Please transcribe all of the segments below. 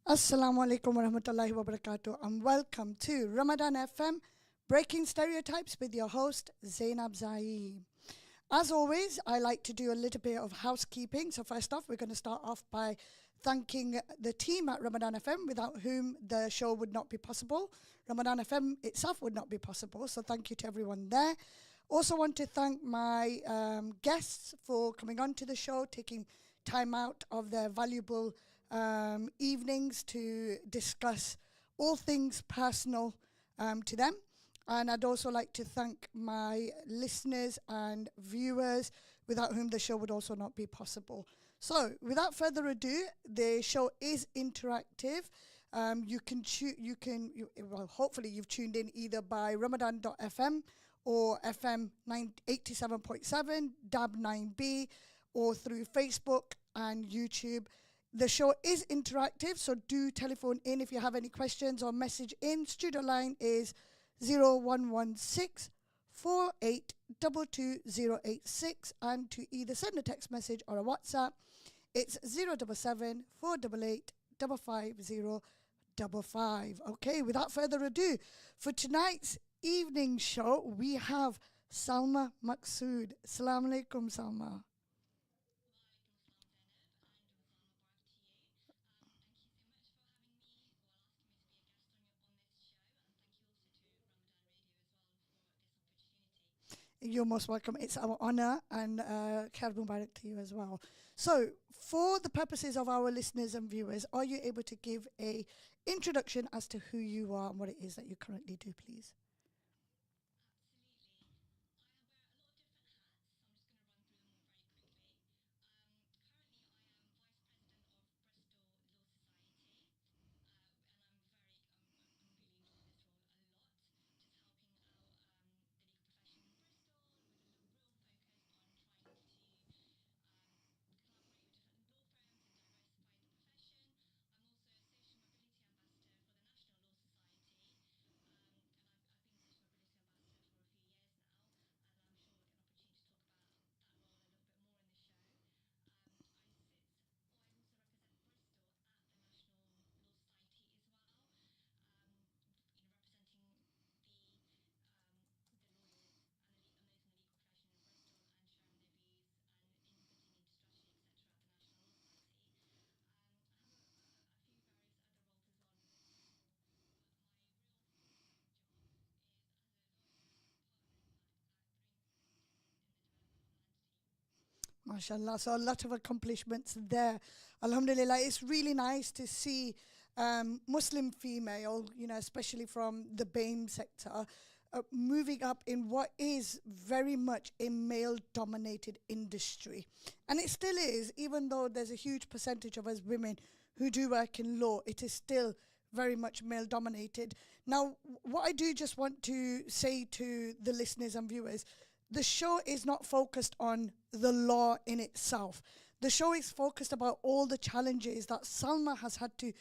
Assalamu alaikum wa rahmatullahi wa barakatuh, and welcome to Ramadan FM, Breaking Stereotypes with your host, Zainab Zaeem. As always, I like to do a little bit of housekeeping. So first off, we're going to start off by thanking the team at Ramadan FM, without whom the show would not be possible. Ramadan FM itself would not be possible. So thank you to everyone there. Also want to thank my guests for coming on to the show, taking time out of their valuable evenings to discuss all things personal to them. And I'd also like to thank my listeners and viewers, without whom the show would also not be possible. So, without further ado, the show is interactive. Hopefully you've tuned in either by Ramadan.fm or FM 87.7, DAB 9B, or through Facebook and YouTube. The show is interactive, so do telephone in if you have any questions or message in. Studio line is 0116 4822 and to either send a text message or a WhatsApp, it's 077 488 55055. Okay, without further ado, for tonight's evening show, we have Salma Maqsood. Assalamu alaikum, Salma. You're most welcome. It's our honor, and Khair Mubarak to you as well. So, for the purposes of our listeners and viewers, are you able to give a introduction as to who you are and what it is that you currently do, please? MashaAllah. So a lot of accomplishments there. Alhamdulillah. It's really nice to see Muslim female, especially from the BAME sector, moving up in what is very much a male dominated industry. And it still is, even though there's a huge percentage of us women who do work in law, it is still very much male dominated. Now, what I do just want to say to the listeners and viewers, the show is not focused on the law in itself. The show is focused about all the challenges that Salma has had to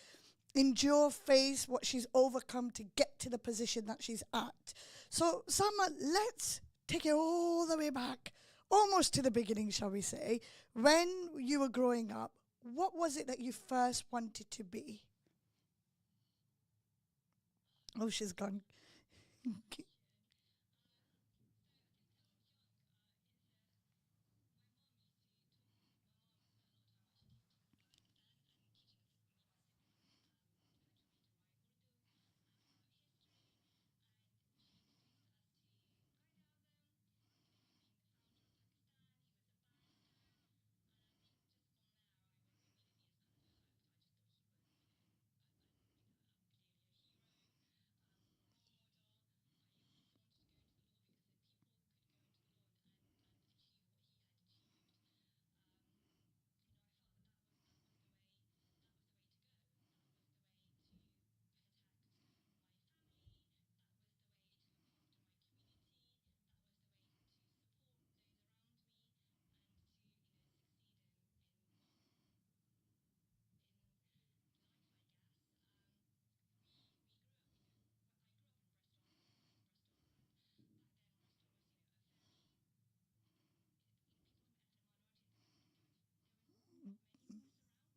endure, face, what she's overcome to get to the position that she's at. So, Salma, let's take it all the way back, almost to the beginning, shall we say. When you were growing up, what was it that you first wanted to be? Oh, she's gone.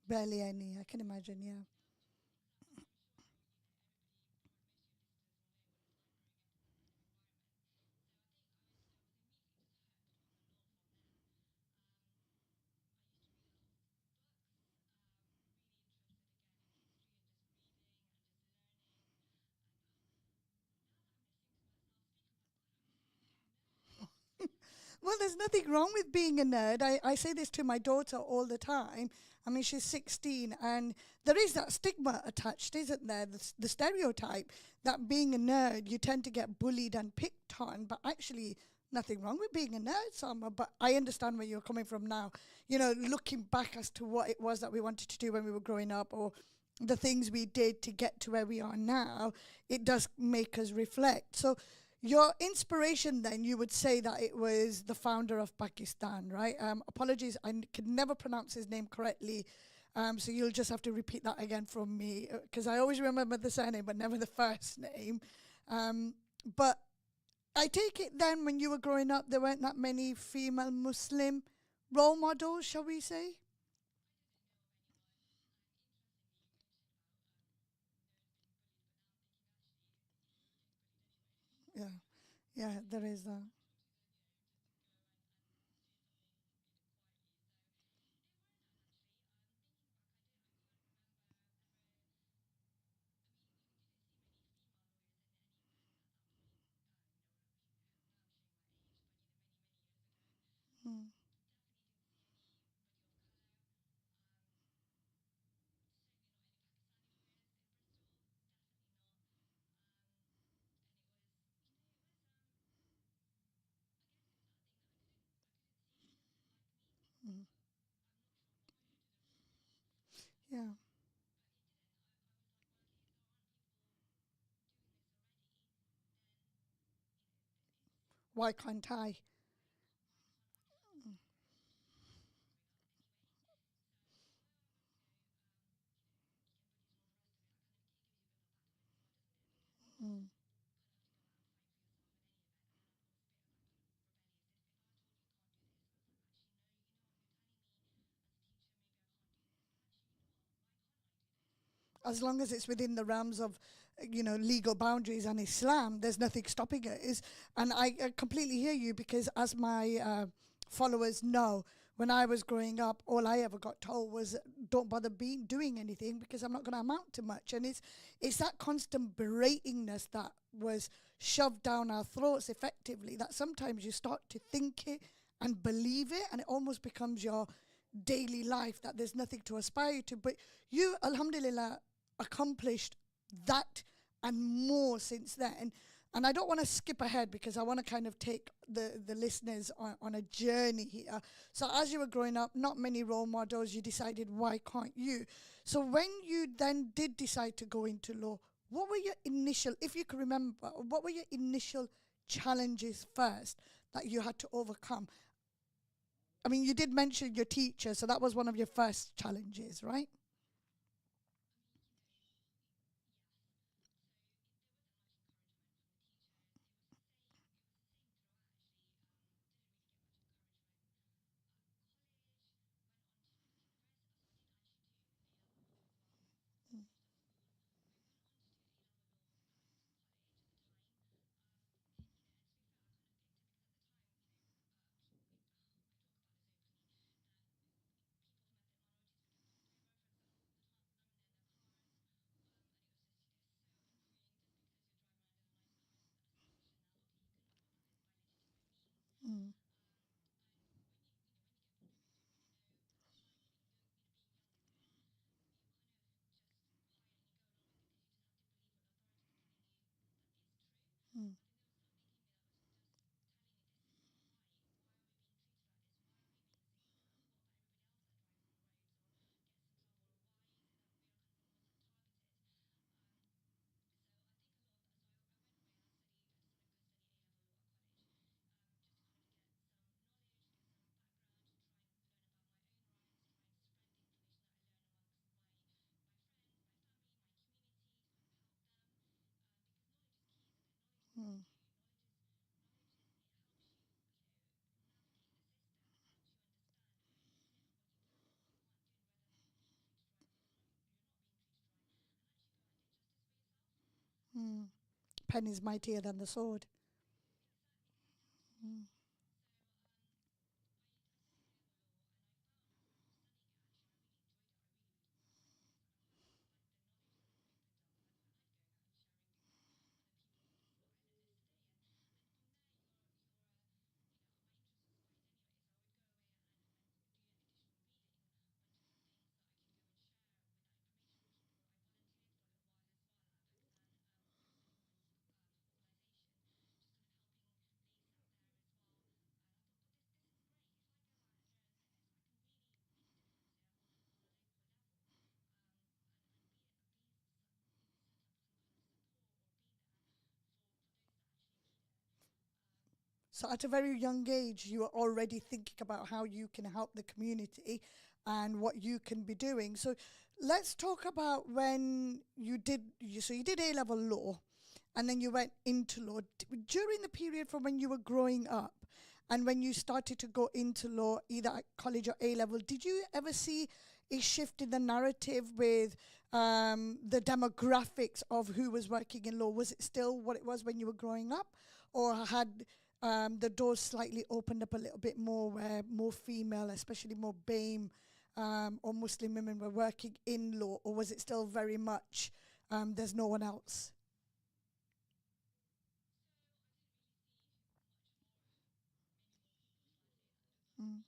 Barely any, I can imagine, yeah. Well, there's nothing wrong with being a nerd. I say this to my daughter all the time. I mean, she's 16, and there is that stigma attached, isn't there? The stereotype that being a nerd, you tend to get bullied and picked on, but actually, nothing wrong with being a nerd, Salma. But I understand where you're coming from now. You know, looking back as to what it was that we wanted to do when we were growing up, or the things we did to get to where we are now, it does make us reflect. So, your inspiration, then, you would say that it was the founder of Pakistan, right? Apologies, can never pronounce his name correctly. So you'll just have to repeat that again from me, because I always remember the surname, but never the first name. But I take it then when you were growing up, there weren't that many female Muslim role models, shall we say? Yeah, yeah, there is that. Mm, mm, yeah. Why can't I? Mm. As long as it's within the realms of, legal boundaries and Islam, there's nothing stopping it. Is And I completely hear you, because as my followers know, when I was growing up, all I ever got told was, "Don't bother being doing anything because I'm not going to amount to much." And it's that constant beratingness that was shoved down our throats effectively, that sometimes you start to think it and believe it, and it almost becomes your daily life, that there's nothing to aspire to. But you, alhamdulillah, accomplished that and more since then. And I don't want to skip ahead, because I want to kind of take the listeners on a journey here. So, as you were growing up, not many role models, you decided, why can't you? So, when you then did decide to go into law, what were your initial, if you can remember, what were your initial challenges first that you had to overcome? I mean, you did mention your teacher, so that was one of your first challenges, right? Mm, mm, mm, mm. Pen is mightier than the sword. Mm, So at a very young age, you are already thinking about how you can help the community and what you can be doing. So let's talk about when so you did A-level law and then you went into law. During the period from when you were growing up and when you started to go into law, either at college or A-level, did you ever see a shift in the narrative with the demographics of who was working in law? Was it still what it was when you were growing up, or had the doors slightly opened up a little bit more where more female, especially more BAME or Muslim women were working in law, or was it still very much there's no one else? Mm.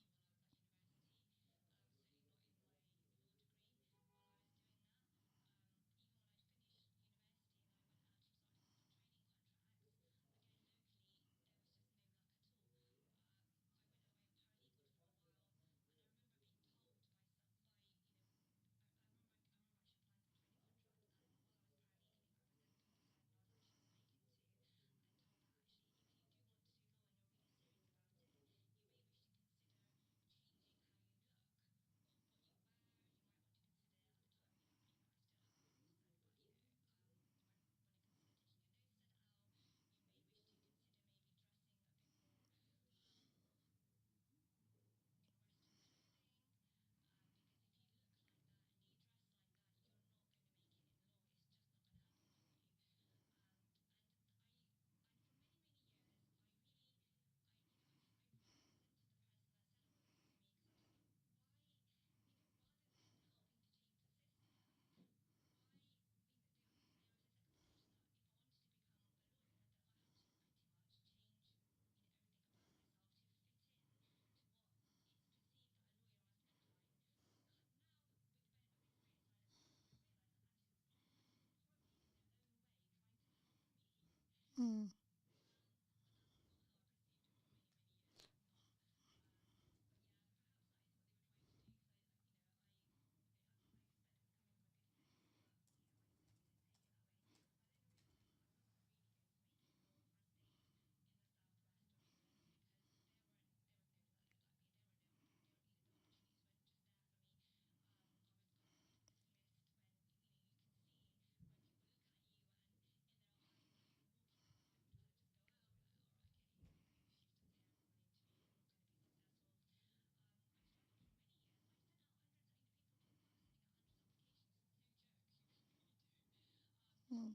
Mm. Mm.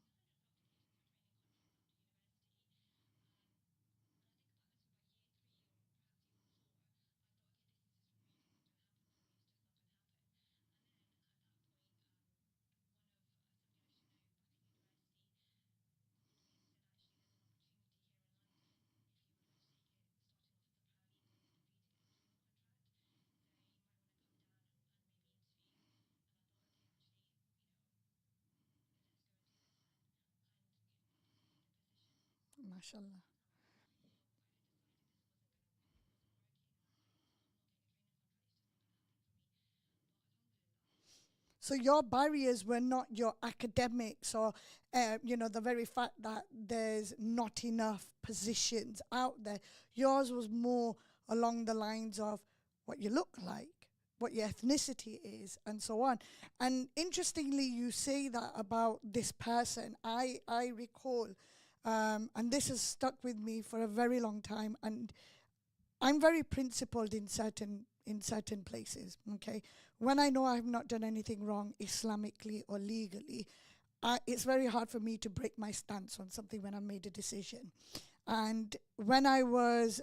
MashaAllah. So your barriers were not your academics or, the very fact that there's not enough positions out there. Yours was more along the lines of what you look like, what your ethnicity is, and so on. And interestingly, you say that about this person. I recall, and this has stuck with me for a very long time, and I'm very principled in certain places. Okay, when I know I've not done anything wrong Islamically or legally, it's very hard for me to break my stance on something when I've made a decision. And when I was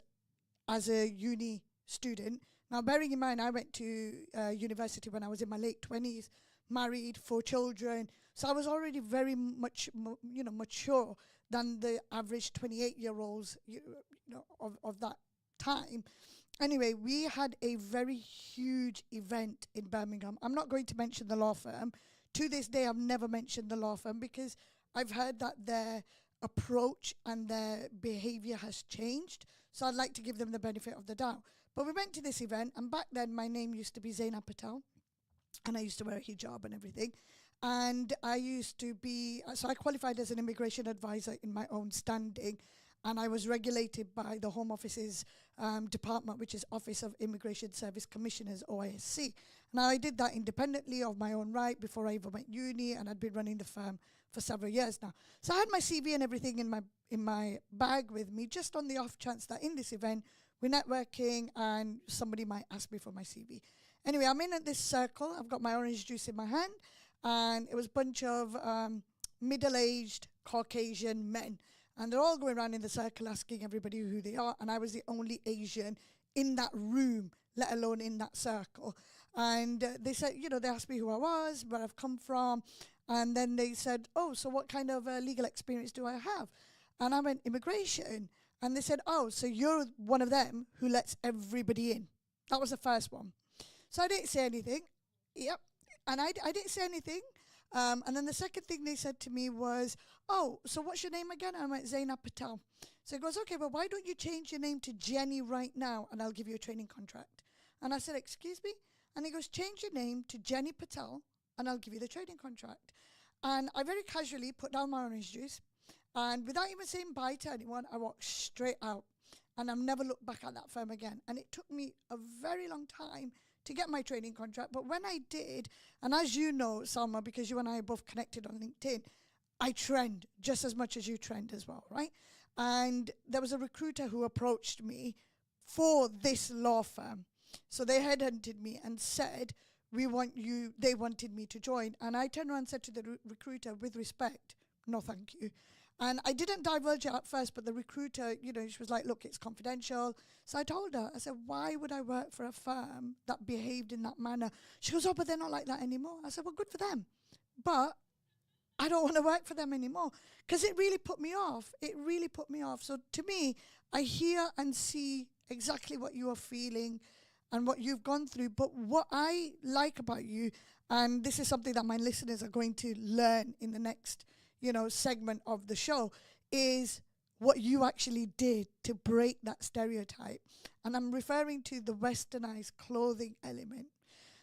as a uni student, now bearing in mind I went to university when I was in my late 20s, married, 4 children, so I was already very much mature than the average 28-year-olds of that time. Anyway, we had a very huge event in Birmingham. I'm not going to mention the law firm. To this day, I've never mentioned the law firm because I've heard that their approach and their behavior has changed. So I'd like to give them the benefit of the doubt. But we went to this event, and back then my name used to be Zainab, and I used to wear a hijab and everything. And I used to be, so I qualified as an immigration advisor in my own standing. and I was regulated by the Home Office's department, which is Office of Immigration Service Commissioners, OISC. Now, I did that independently of my own right before I even went uni, and I'd been running the firm for several years now. So I had my CV and everything in my bag with me, just on the off chance that in this event we're networking and somebody might ask me for my CV. Anyway, I'm in at this circle. I've got my orange juice in my hand, and it was a bunch of middle-aged Caucasian men. And they're all going around in the circle asking everybody who they are. And I was the only Asian in that room, let alone in that circle. And they said, they asked me who I was, where I've come from. And then they said, oh, so what kind of legal experience do I have? And I went, immigration. And they said, oh, so you're one of them who lets everybody in. That was the first one. So I didn't say anything. Yep. And I didn't say anything. And then the second thing they said to me was, oh, so what's your name again? I went, Zainab Patel. So he goes, okay, well, why don't you change your name to Jenny right now, and I'll give you a training contract? And I said, excuse me? And he goes, change your name to Jenny Patel, and I'll give you the training contract. And I very casually put down my orange juice, and without even saying bye to anyone, I walked straight out. And I've never looked back at that firm again. And it took me a very long time to get my training contract. But when I did, and as you know, Salma, because you and I are both connected on LinkedIn, I trend just as much as you trend as well, right? And there was a recruiter who approached me for this law firm. So they headhunted me and said, we want you, they wanted me to join. And I turned around and said to the recruiter, with respect, no thank you. And I didn't divulge it at first, but the recruiter, she was like, look, it's confidential. So I told her, I said, why would I work for a firm that behaved in that manner? She goes, oh, but they're not like that anymore. I said, well, good for them. But I don't want to work for them anymore, because it really put me off. It really put me off. So to me, I hear and see exactly what you are feeling and what you've gone through. But what I like about you, and this is something that my listeners are going to learn in the next segment of the show, is what you actually did to break that stereotype. And I'm referring to the westernized clothing element.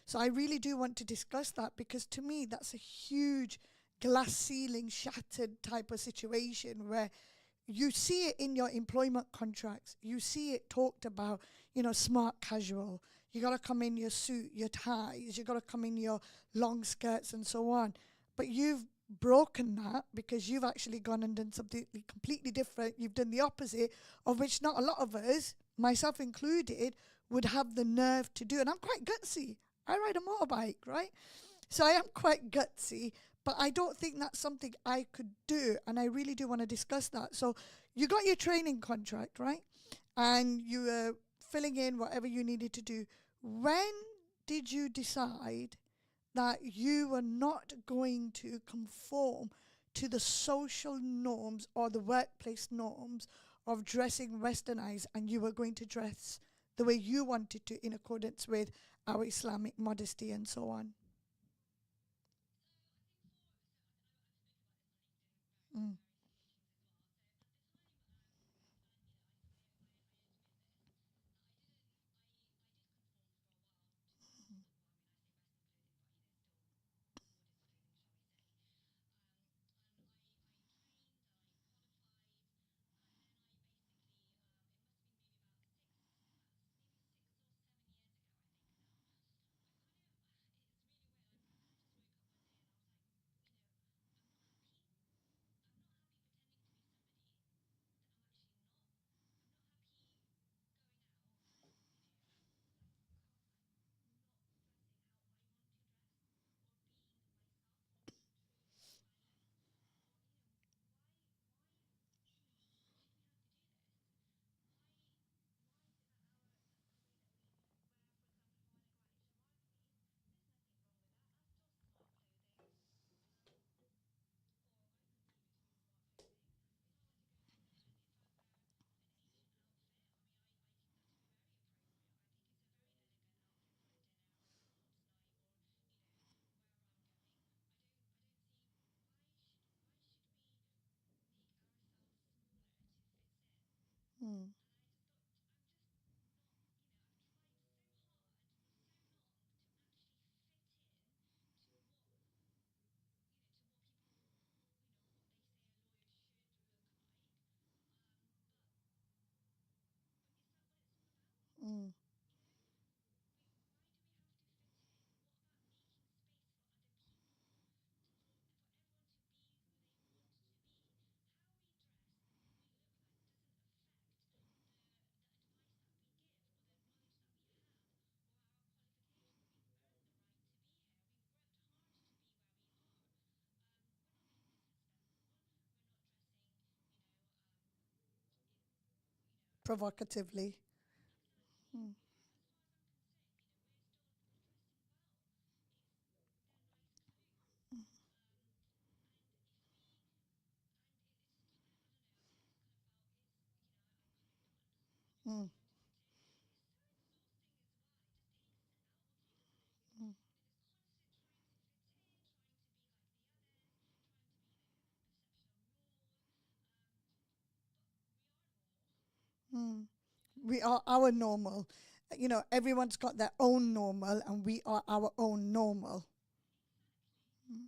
So I really do want to discuss that, because to me, that's a huge glass ceiling shattered type of situation where you see it in your employment contracts. You see it talked about, smart casual. You got to come in your suit, your ties. You got to come in your long skirts and so on. But you've broken that, because you've actually gone and done something completely different. You've done the opposite, of which not a lot of us, myself included, would have the nerve to do. And I'm quite gutsy. I ride a motorbike, right? So I am quite gutsy, but I don't think that's something I could do. And I really do want to discuss that. So you got your training contract, right? And you were filling in whatever you needed to do. When did you decide that you were not going to conform to the social norms or the workplace norms of dressing westernized, and you were going to dress the way you wanted to in accordance with our Islamic modesty and so on? Mm. Mm. provocatively. Mm. Mm. Mm. Mm. We are our normal. Everyone's got their own normal, and we are our own normal. Mm.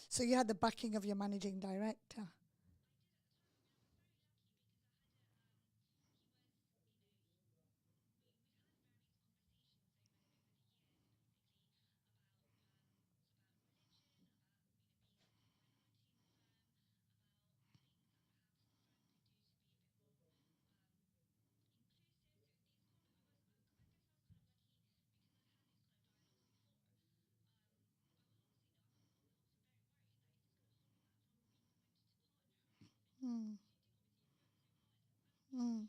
So you had the backing of your managing director. Mm. Mm.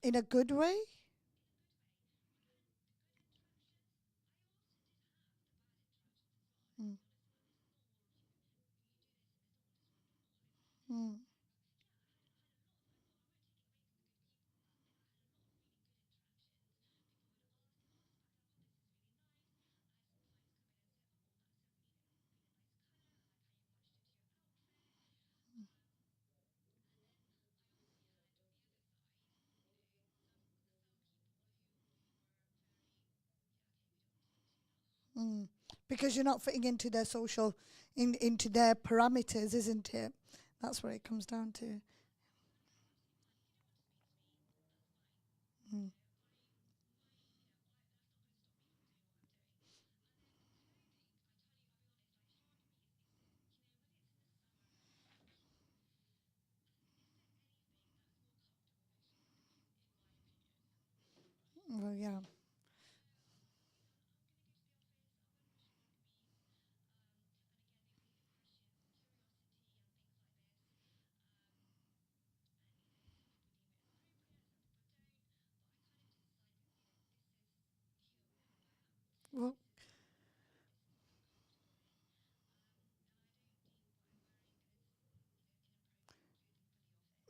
In a good way. Mm. Mm. Mm. Because you're not fitting into their into their parameters, isn't it? That's what it comes down to. Mm. Well, yeah. Well,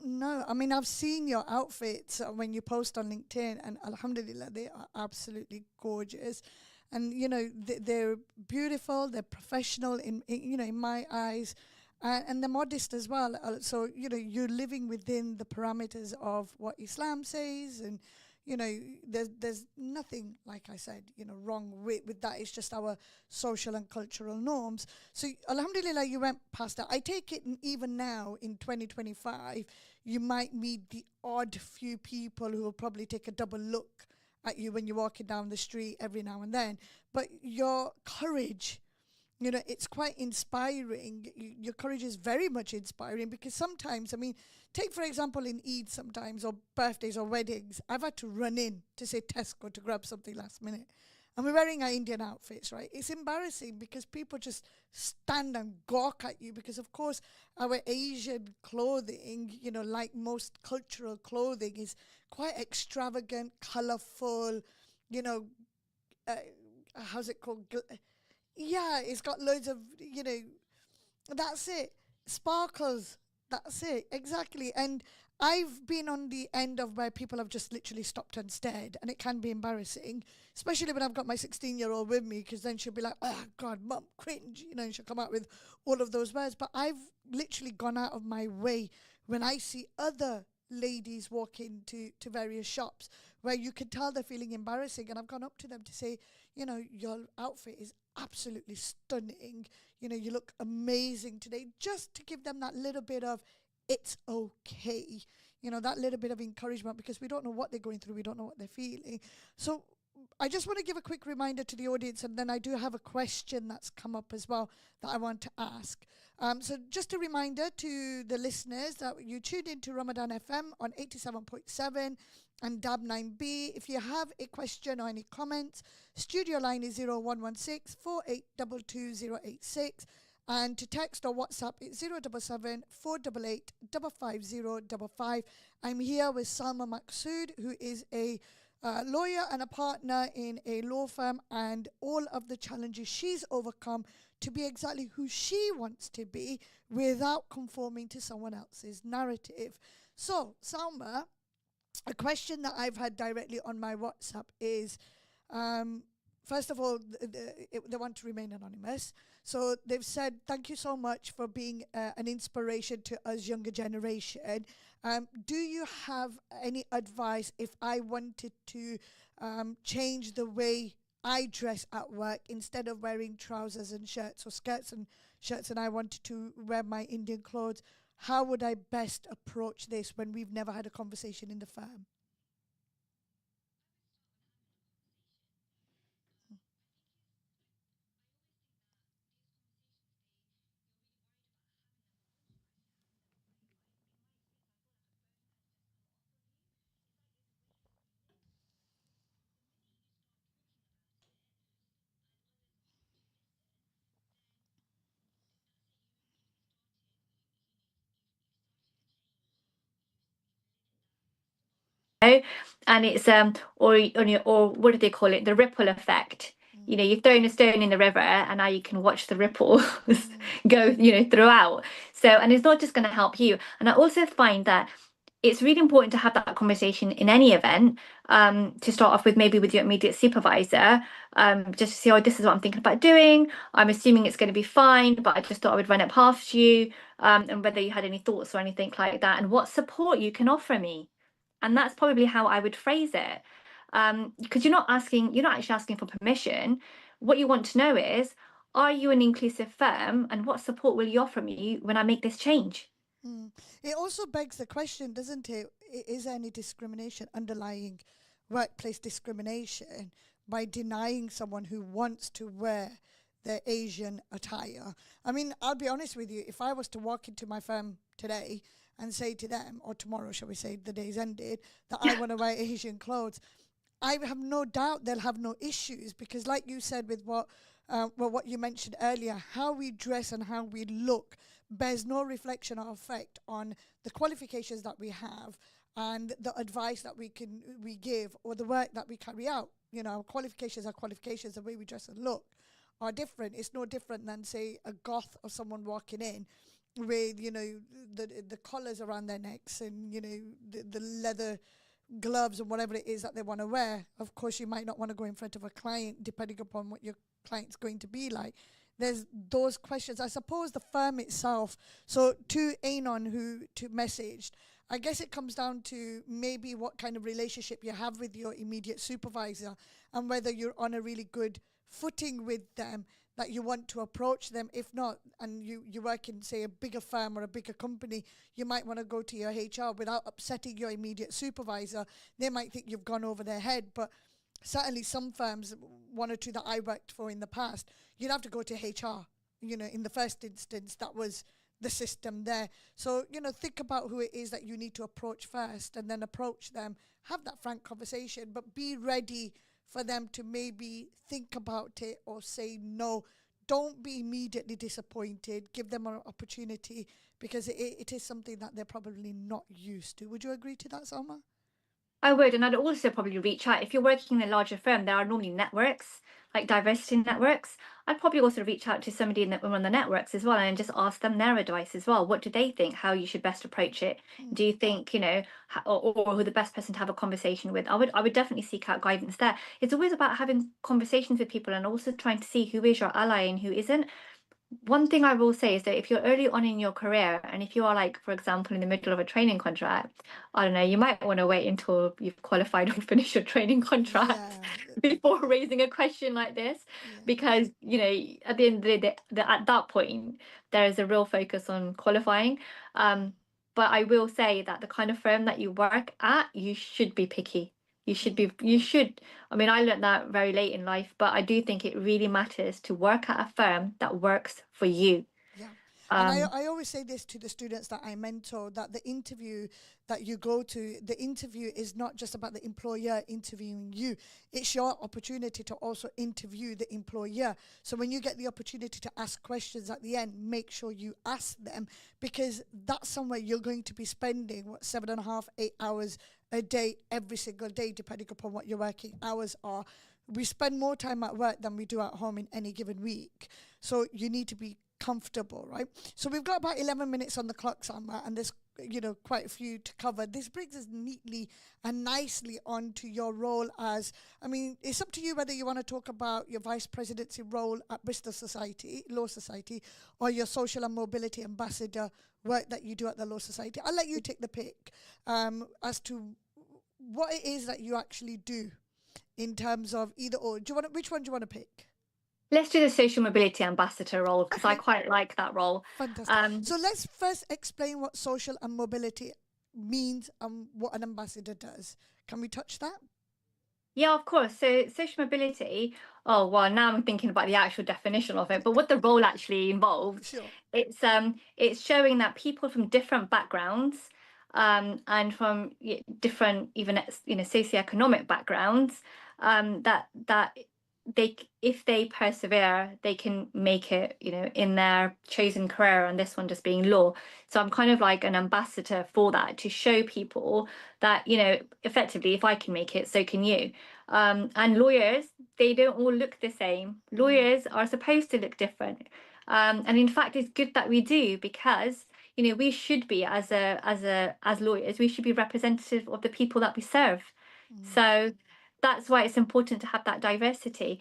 no, I mean, I've seen your outfits when you post on LinkedIn, and Alhamdulillah, they are absolutely gorgeous. And they're beautiful, they're professional in my eyes, and they're modest as well. So you're living within the parameters of what Islam says, and there's nothing, like I said, wrong with that. It's just our social and cultural norms. So Alhamdulillah, you went past that. I take it even now in 2025, you might meet the odd few people who will probably take a double look at you when you're walking down the street every now and then. But your courage it's quite inspiring. Your courage is very much inspiring, because sometimes, I mean, take for example in Eid sometimes, or birthdays or weddings, I've had to run in to say Tesco to grab something last minute. And we're wearing our Indian outfits, right? It's embarrassing because people just stand and gawk at you, because of course our Asian clothing, like most cultural clothing, is quite extravagant, colourful, you know, uh, how's it called? Yeah, it's got loads of, that's it. Sparkles. That's it. Exactly. And I've been on the end of where people have just literally stopped and stared, and it can be embarrassing, especially when I've got my 16-year-old with me, because then she'll be like, oh, God, mum, cringe, and she'll come out with all of those words. But I've literally gone out of my way when I see other ladies walk into to various shops where you can tell they're feeling embarrassing, and I've gone up to them to say, your outfit is absolutely stunning. You look amazing today, just to give them that little bit of, it's okay, that little bit of encouragement, because we don't know what they're going through, we don't know what they're feeling. So I just want to give a quick reminder to the audience, and then I do have a question that's come up as well that I want to ask. So just a reminder to the listeners that you tuned into Ramadan FM on 87.7 and DAB 9B. If you have a question or any comments, studio line is 0116 4822 and to text or WhatsApp it's 077 488 55055. I'm here with Salma Maqsood, who is a lawyer and a partner in a law firm, and all of the challenges she's overcome to be exactly who she wants to be without conforming to someone else's narrative. So, Salma, a question that I've had directly on my WhatsApp is, first of all, they want to remain anonymous. So they've said, thank you so much for being an inspiration to us younger generation. Do you have any advice if I wanted to change the way I dress at work, instead of wearing trousers and shirts, or skirts and shirts, and I wanted to wear my Indian clothes? How would I best approach this when we've never had a conversation in the firm? know? And it's or what do they call it? The ripple effect. You've thrown a stone in the river, and now you can watch the ripples go, throughout. So, and it's not just going to help you. And I also find that it's really important to have that conversation in any event, to start off with, maybe with your immediate supervisor, just to say, oh, this is what I'm thinking about doing. I'm assuming it's going to be fine, but I just thought I would run it past you, and whether you had any thoughts or anything like that, and what support you can offer me. And that's probably how I would phrase it. Because you're not actually asking for permission. What you want to know is, are you an inclusive firm, and what support will you offer me when I make this change? Mm. It also begs the question, doesn't it? Is there any discrimination, underlying workplace discrimination, by denying someone who wants to wear their Asian attire? I mean, I'll be honest with you, if I was to walk into my firm today and say to them, or tomorrow, shall we say, the day's ended, that I want to wear Asian clothes, I have no doubt they'll have no issues, because like you said with what you mentioned earlier, how we dress and how we look bears no reflection or effect on the qualifications that we have and the advice that we give, or the work that we carry out. Qualifications are qualifications. The way we dress and look are different. It's no different than, say, a goth or someone walking in with, the collars around their necks and, the leather gloves and whatever it is that they want to wear. Of course, you might not want to go in front of a client, depending upon what your client's going to be like. There's those questions. I suppose the firm itself, so to Anon who to messaged, I guess it comes down to maybe what kind of relationship you have with your immediate supervisor, and whether you're on a really good footing with them, that you want to approach them. If not, and you work in, say, a bigger firm or a bigger company, you might want to go to your HR without upsetting your immediate supervisor. They might think you've gone over their head. But certainly some firms, one or two that I worked for in the past, you'd have to go to HR. In the first instance, that was the system there. So, think about who it is that you need to approach first, and then approach them, have that frank conversation, but be ready for them to maybe think about it or say no. Don't be immediately disappointed. Give them an opportunity, because it is something that they're probably not used to. Would you agree to that, Salma? I would, and I'd also probably reach out. If you're working in a larger firm, there are normally networks, like diversity networks. I'd probably also reach out to somebody in on the networks as well, and just ask them their advice as well. What do they think? How you should best approach it? Do you think, or who the best person to have a conversation with? I would definitely seek out guidance there. It's always about having conversations with people, and also trying to see who is your ally and who isn't. One thing I will say is that if you're early on in your career, and if you are, like, for example, in the middle of a training contract, I don't know, you might want to wait until you've qualified or finished your training contract before raising a question like this, because, at the end of the day, at that point, there is a real focus on qualifying. But I will say that the kind of firm that you work at, you should be picky. You should. I mean, I learned that very late in life, but I do think it really matters to work at a firm that works for you. Yeah. And I always say this to the students that I mentor, that the interview that you go to, the interview is not just about the employer interviewing you. It's your opportunity to also interview the employer. So when you get the opportunity to ask questions at the end, make sure you ask them, because that's somewhere you're going to be spending, 7.5, 8 hours a day, every single day, depending upon what your working hours are. We spend more time at work than we do at home in any given week. So you need to be comfortable, right? So we've got about 11 minutes on the clock, Salma, and there's quite a few to cover. This brings us neatly and nicely onto your role as, I mean, it's up to you whether you want to talk about your vice presidency role at Bristol Law Society, or your social and mobility ambassador work that you do at the Law Society. I'll let you take the pick as to what it is that you actually do in terms of either or. Which one do you want to pick? Let's do the social mobility ambassador role, because I quite like that role. Fantastic. So let's first explain what social and mobility means and what an ambassador does. Can we touch that? Yeah, of course. So social mobility, oh, well, now I'm thinking about the actual definition of it, but what the role actually involves, it's showing that people from different backgrounds, and from different, even, socioeconomic backgrounds, that if they persevere, they can make it, in their chosen career, and this one just being law. So I'm kind of like an ambassador for that, to show people that, effectively, if I can make it, so can you. And lawyers, they don't all look the same. Lawyers are supposed to look different. And in fact, it's good that we do, because we should be, as lawyers, we should be representative of the people that we serve. So that's why it's important to have that diversity.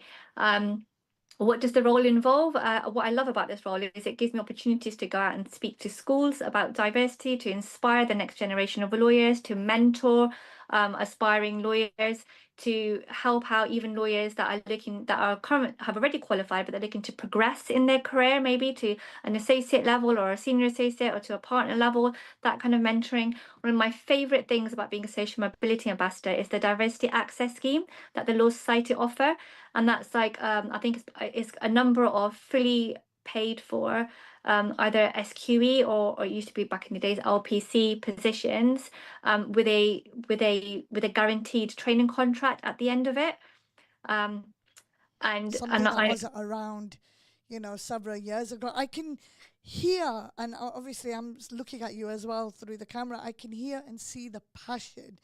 What does the role involve? What I love about this role is it gives me opportunities to go out and speak to schools about diversity, to inspire the next generation of lawyers, to mentor aspiring lawyers, to help out even lawyers that have already qualified, but they're looking to progress in their career, maybe to an associate level or a senior associate or to a partner level, that kind of mentoring. One of my favorite things about being a social mobility ambassador is the diversity access scheme that the Law Society offer. And that's like, I think it's a number of fully paid for, either SQE or it used to be back in the days LPC positions, with a guaranteed training contract at the end of it. And something that wasn't around, several years ago. I can hear, and obviously I'm looking at you as well through the camera, I can hear and see the passion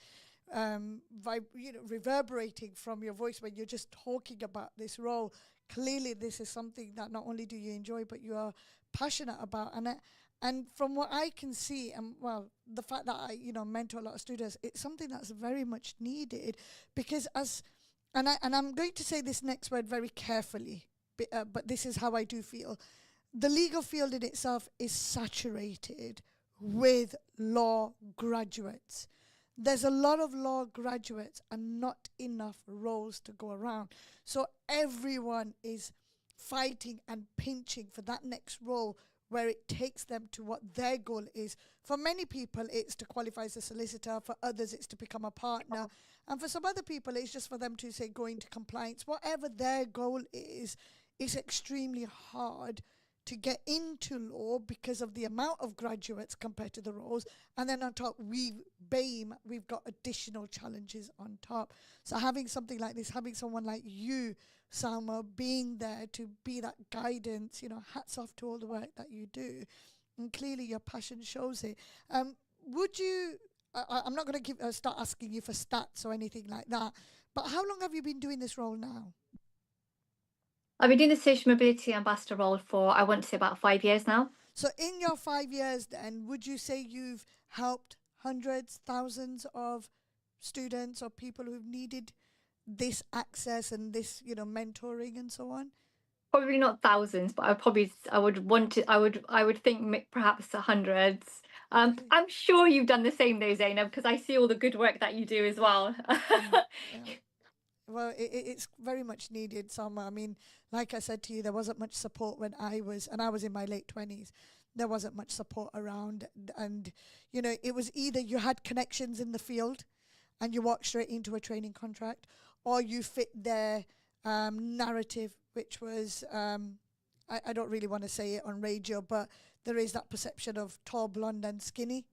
reverberating from your voice when you're just talking about this role. Clearly this is something that not only do you enjoy, but you are passionate about. And from what I can see, and the fact that I mentor a lot of students, it's something that's very much needed, because I'm going to say this next word very carefully, but this is how I do feel. The legal field in itself is saturated with law graduates. There's a lot of law graduates and not enough roles to go around. So everyone is fighting and pinching for that next role where it takes them to what their goal is. For many people, it's to qualify as a solicitor. For others, it's to become a partner. And for some other people, it's just for them to, say, go into compliance. Whatever their goal is, it's extremely hard to get into law because of the amount of graduates compared to the roles. And then on top, we've got additional challenges on top. So having something like this, having someone like you, Salma, being there to be that guidance, hats off to all the work that you do. And clearly your passion shows it. Would you, I'm not going to start asking you for stats or anything like that, but how long have you been doing this role now? I've been doing the social mobility ambassador role for, I want to say, about 5 years now. So in your 5 years then, would you say you've helped hundreds, thousands of students or people who've needed this access and this, mentoring and so on? Probably not thousands, but I would think perhaps hundreds. I'm sure you've done the same though, Zainab, because I see all the good work that you do as well. Yeah. Well, it's very much needed, Salma. I mean, like I said to you, there wasn't much support when I was in my late 20s. There wasn't much support around. And, it was either you had connections in the field and you walked straight into a training contract, or you fit their narrative, which was, I don't really want to say it on radio, but there is that perception of tall, blonde and skinny,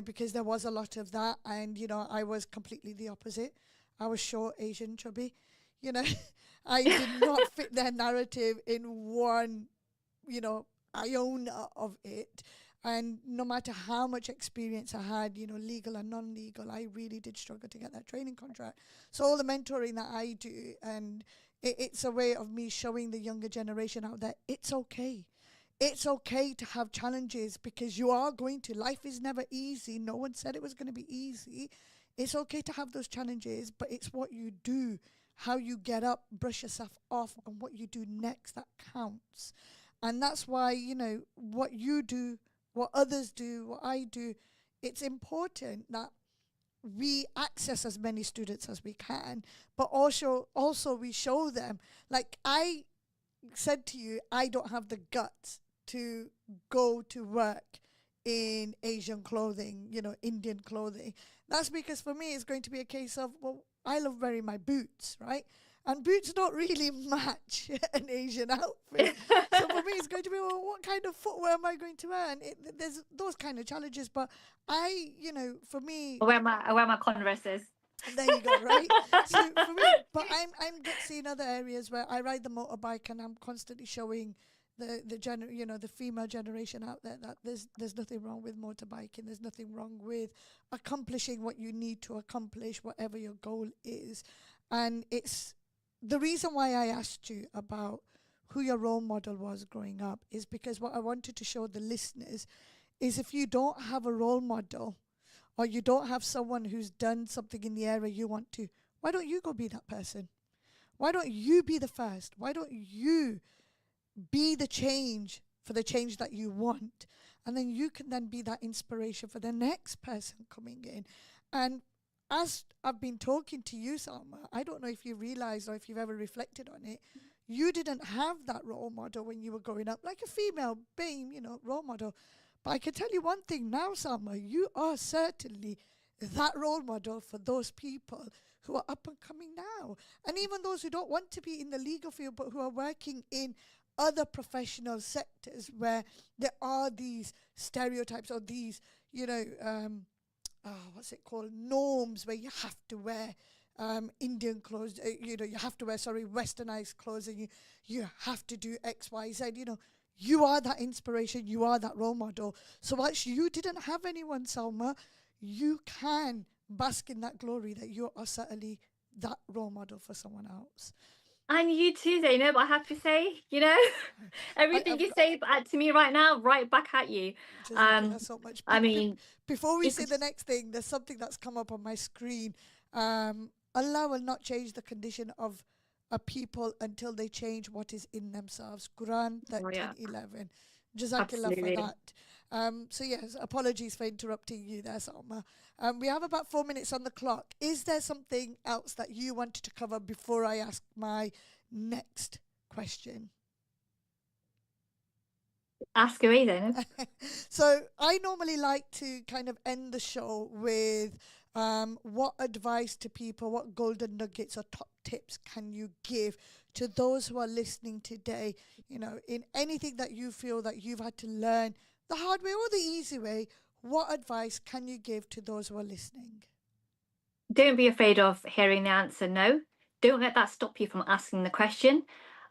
because there was a lot of that. And, I was completely the opposite. I was short, Asian, chubby. I did not fit their narrative in one, iota of it. And no matter how much experience I had, legal and non-legal, I really did struggle to get that training contract. So all the mentoring that I do, and it's a way of me showing the younger generation out there, it's okay. It's okay to have challenges, because you are going to. Life is never easy. No one said it was going to be easy. It's okay to have those challenges, but it's what you do, how you get up, brush yourself off, and what you do next that counts. And that's why, what you do, what others do, what I do, it's important that we access as many students as we can, but also we show them. Like I said to you, I don't have the guts to go to work in Asian clothing, Indian clothing. That's because for me, it's going to be a case of, well, I love wearing my boots, right? And boots don't really match an Asian outfit. So for me, it's going to be, well, what kind of footwear am I going to wear? And there's those kind of challenges. But for me, I wear my Converses. There you go, right? So for me, but I'm gutsy in other areas where I ride the motorbike, and I'm constantly showing the female generation out there that there's nothing wrong with motorbiking. There's nothing wrong with accomplishing what you need to accomplish, whatever your goal is. And it's the reason why I asked you about who your role model was growing up is because what I wanted to show the listeners is, if you don't have a role model, or you don't have someone who's done something in the area you want to, why don't you go be that person? Why don't you be the first? Why don't you be the change for the change that you want? And then you can then be that inspiration for the next person coming in. And as I've been talking to you, Salma, I don't know if you realize or if you've ever reflected on it, you didn't have that role model when you were growing up, like a female BAME, role model. But I can tell you one thing now, Salma, you are certainly that role model for those people who are up and coming now. And even those who don't want to be in the legal field, but who are working in other professional sectors where there are these stereotypes or these, norms where you have to wear Indian clothes, you have to wear, westernized clothes, and you have to do X, Y, Z, You are that inspiration, you are that role model. So whilst you didn't have anyone, Salma, you can bask in that glory that you are certainly that role model for someone else. And you too, Zainab, I have to say, everything you say to me right now, right back at you. So much. I mean, before we say the next thing, there's something that's come up on my screen. Allah will not change the condition of a people until they change what is in themselves. Quran 13:11. Jazakallah for that. So yes, apologies for interrupting you there, Salma. We have about 4 minutes on the clock. Is there something else that you wanted to cover before I ask my next question? Ask away, Zainab. So I normally like to kind of end the show with what advice to people, what golden nuggets or top tips can you give to those who are listening today, in anything that you feel that you've had to learn the hard way or the easy way, what advice can you give to those who are listening? Don't be afraid of hearing the answer no. Don't let that stop you from asking the question.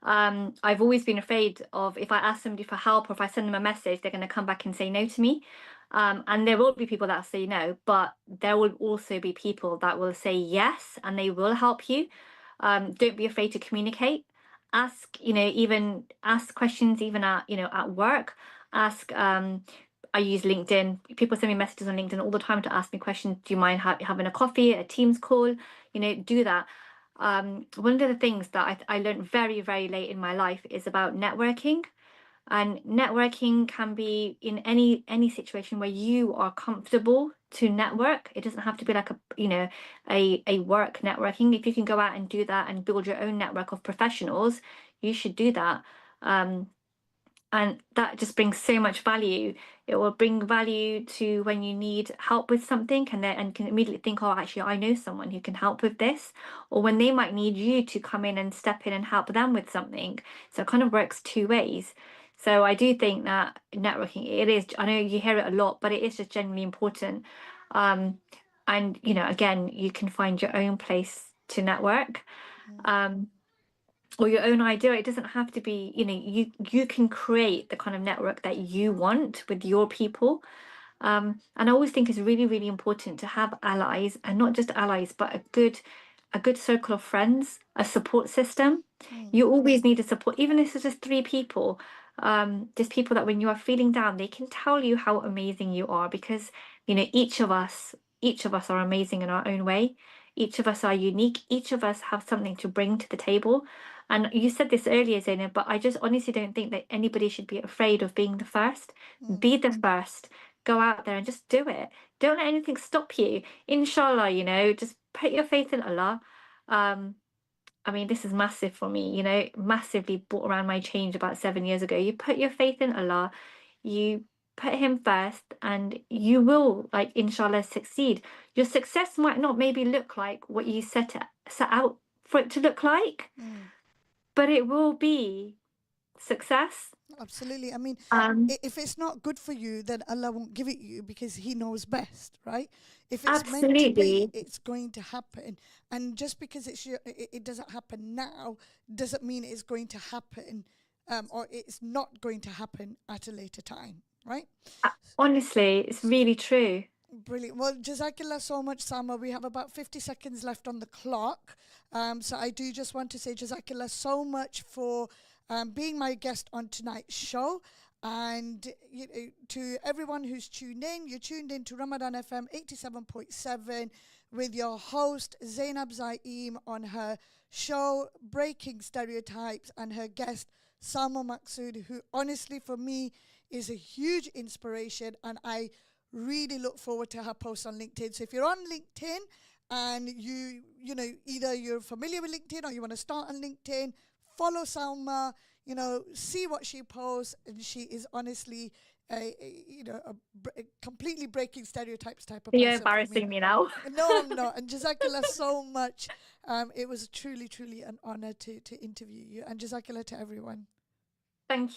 I've always been afraid of, if I ask somebody for help or if I send them a message, they're going to come back and say no to me. And there will be people that say no, but there will also be people that will say yes and they will help you. Don't be afraid to communicate. Ask, even ask questions, even at work. Ask, I use LinkedIn. People send me messages on LinkedIn all the time to ask me questions. Do you mind having a coffee, a Teams call? Do that. One of the things that I learned very, very late in my life is about networking. And networking can be in any situation where you are comfortable to network. It doesn't have to be like a work networking. If you can go out and do that and build your own network of professionals, you should do that. And that just brings so much value. It will bring value to when you need help with something, and can immediately think, oh, actually, I know someone who can help with this. Or when they might need you to come in and step in and help them with something. So it kind of works two ways. So I do think that networking, it is, I know you hear it a lot, but it is just genuinely important. And again, you can find your own place to network. Or your own idea. It doesn't have to be, you can create the kind of network that you want with your people. And I always think it's really, really important to have allies, and not just allies, but a good circle of friends, a support system. You always need a support, even if it's just three people. Just people that when you are feeling down, they can tell you how amazing you are, because each of us are amazing in our own way. Each of us are unique. Each of us have something to bring to the table. And you said this earlier, Zainab, but I just honestly don't think that anybody should be afraid of being the first. Be the first. Go out there and just do it. Don't let anything stop you. Inshallah, just put your faith in Allah. I mean, this is massive for me, massively brought around my change about 7 years ago. You put your faith in Allah, you put Him first, and you will, like, inshallah, succeed. Your success might not maybe look like what you set out for it to look like, but it will be success. Absolutely. I mean, Um, if it's not good for you, then Allah won't give it you because He knows best, right? If it's meant to be, absolutely. it's going to happen. And just because it doesn't happen now, doesn't mean it's going to happen, or it's not going to happen at a later time, right? Honestly, it's really true. Brilliant. Well, Jazakallah so much, Salma. We have about 50 seconds left on the clock. So I do just want to say Jazakallah so much for being my guest on tonight's show. And to everyone who's tuned in, you're tuned in to Ramadan FM 87.7 with your host, Zainab Zaeem, on her show, Breaking Stereotypes, and her guest, Salma Maqsood, who honestly for me is a huge inspiration, and I really look forward to her posts on LinkedIn. So if you're on LinkedIn and either you're familiar with LinkedIn or you want to start on LinkedIn, follow Salma, see what she posts, and she is honestly a completely breaking stereotypes type of You're person for me. embarrassing me now. No, I'm not. And Jazakallah so much. It was truly, truly an honor to interview you. And Jazakallah to everyone. Thank you.